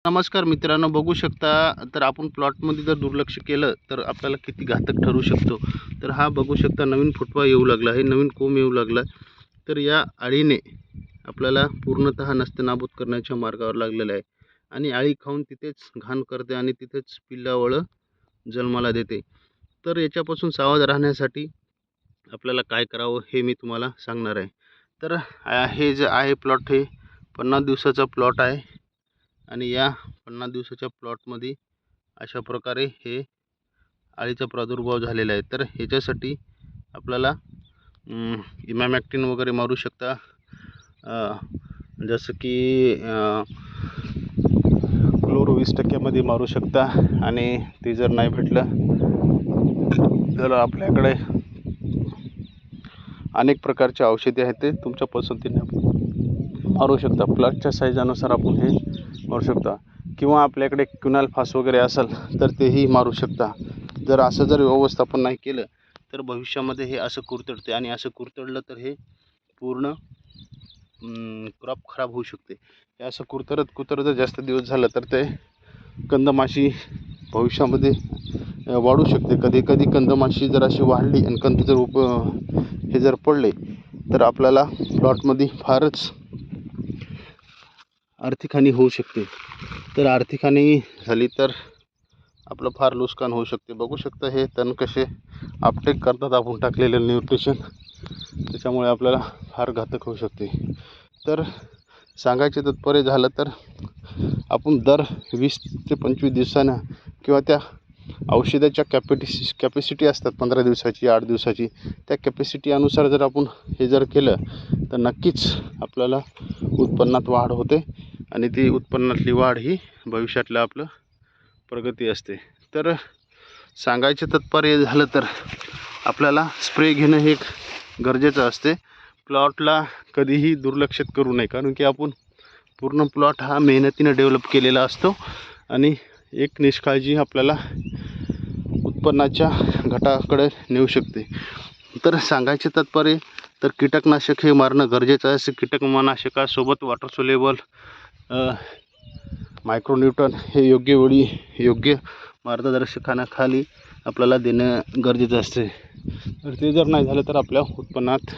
नमस्कार मित्रांनो, बघू शकता तर आपण प्लॉटमध्ये जर दुर्लक्ष केलं तर आपल्याला किती घातक ठरू शकतो. तर हा बघू शकता नवीन फुटवा येऊ लागला आहे, नवीन कोंब येऊ लागला. तर या अळीने आपल्याला पूर्णतः नष्टनाबूत करण्याच्या मार्गावर लागलेला आहे आणि अळी खाऊन तिथेच घाण करते आणि तिथेच पिल्लावळं जन्माला देते. तर याच्यापासून सावध राहण्यासाठी आपल्याला काय करावं हे मी तुम्हाला सांगणार आहे. तर हे जे आहे प्लॉट, हे 50 दिवसाचा प्लॉट आहे आणि या 50 दिवसाच्या प्लॉटमध्ये अशा प्रकारे हे अळीचा प्रादुर्भाव झालेला आहे. तर ह्याच्यासाठी आपल्याला इमॅमॅक्टिन वगैरे मारू शकता, जसं की क्लोर 20% मारू शकता. आणि ते जर नाही भेटलं तर आपल्याकडे अनेक प्रकारचे औषधे आहेत, ते तुमच्या पसंतीने मारू शकता. प्लॉटच्या साईजानुसार आपण हे मारू शकता, किंवा आपल्याकडे क्युनाल फास वगैरे असेल तर तेही मारू शकता. जर असं व्यवस्थापन नाही केलं तर भविष्यामध्ये हे असं कुरतडते आणि असं कुरतडलं तर हे पूर्ण क्रॉप खराब होऊ शकते. हे असं कुरतडत जास्त दिवस झालं तर ते कंदमाशी भविष्यामध्ये वाढू शकते. कधी कधी कंदमाशी जर अशी वाढली आणि कंद जर पडले तर आपल्याला प्लॉटमध्ये फारच आर्थिक हानी होऊ शकते. तर आर्थिक हानी झाली तर आपलं फार नुकसान होऊ शकते. बघू शकता हे तण कसे अपटेक करतात आपण टाकलेले न्यूट्रिशन, त्याच्यामुळे आपल्याला फार घातक होऊ शकते. तर सांगायचे तात्पर्य झालं तर आपण दर 20 ते 25 दिवसानं किंवा त्या औषधाच्या कॅपॅसिटी असतात 15 दिवसाची, 8 दिवसाची, त्या कॅपॅसिटी अनुसार जर आपण हे जर केलं तर नक्कीच आपल्याला उत्पन्नात वाढ होते आणि ती उत्पन्नातली वाढ ही भविष्यातलं आपलं प्रगती असते. तर सांगायचे तात्पर्य झालं तर आपल्याला स्प्रे घेणं हे गरजेचं असते. प्लॉटला कधीही दुर्लक्षित करू नये, कारण की आपण पूर्ण प्लॉट हा मेहनतीने डेव्हलप केलेला असतो आणि एक निष्काळजी आपल्याला उत्पन्नाच्या घटाकडे नेऊ शकते. तर सांगायचे तात्पर्य तर कीटकनाशक हे मारणं गरजेचं आहे. असे कीटकनाशकासोबत वॉटर सोल्युबल मायक्रोन्यूटन हे योग्य वेळी योग्य मार्गदर्शकाखाली आपल्याला देणं गरजेचं असते. तर ते जर नाही झालं तर आपल्या उत्पन्नात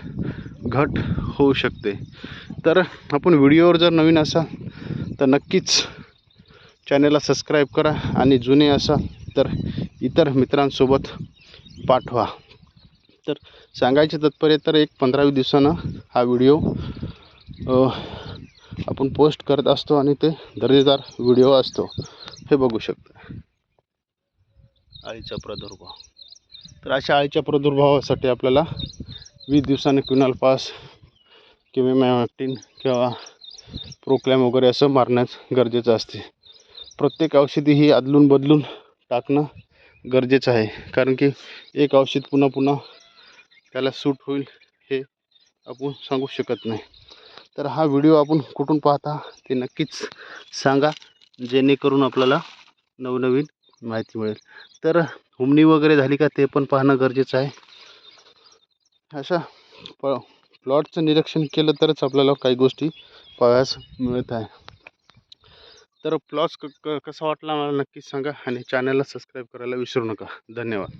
घट होऊ शकते. तर आपण व्हिडिओवर जर नवीन असाल तर नक्कीच चॅनलला सबस्क्राईब करा आणि जुने असाल तर इतर मित्रांसोबत पाठवा. तर सांगायचे तात्पर्य तर एक 15-20 दिवसानं हा व्हिडिओ आपण पोस्ट करत असतो आणि ते दर्जेदार व्हिडिओ असतो. हे बघू शकता अळीचा प्रादुर्भाव. तर अशा अळीच्या प्रादुर्भावासाठी आपल्याला 20 दिवसांनी क्युनाल पास किंवा मॅमॅक्टिन किंवा प्रोक्लॅम वगैरे असं मारण्यास गरजेचं असते. प्रत्येक औषधी ही अदलून बदलून टाकणं गरजेचं आहे, कारण की एक औषध पुन्हा त्याला सूट होईल हे आपण सांगू शकत नाही. तर हा व्हिडिओ आपण कुठून पाहता ते नक्कीच सांगा, जेणेकरून आपल्याला नवनवीन माहिती मिळेल. तर हुमणी वगैरे झाली का ते पण पाहणं गरजेचं आहे. अशा प्लॉटचं निरीक्षण केलं तरच आपल्याला काही गोष्टी पाहायला मिळत आहे. तर प्लॉट कसा वाटला मला नक्कीच सांगा आणि चॅनलला सबस्क्राईब करायला विसरू नका. धन्यवाद.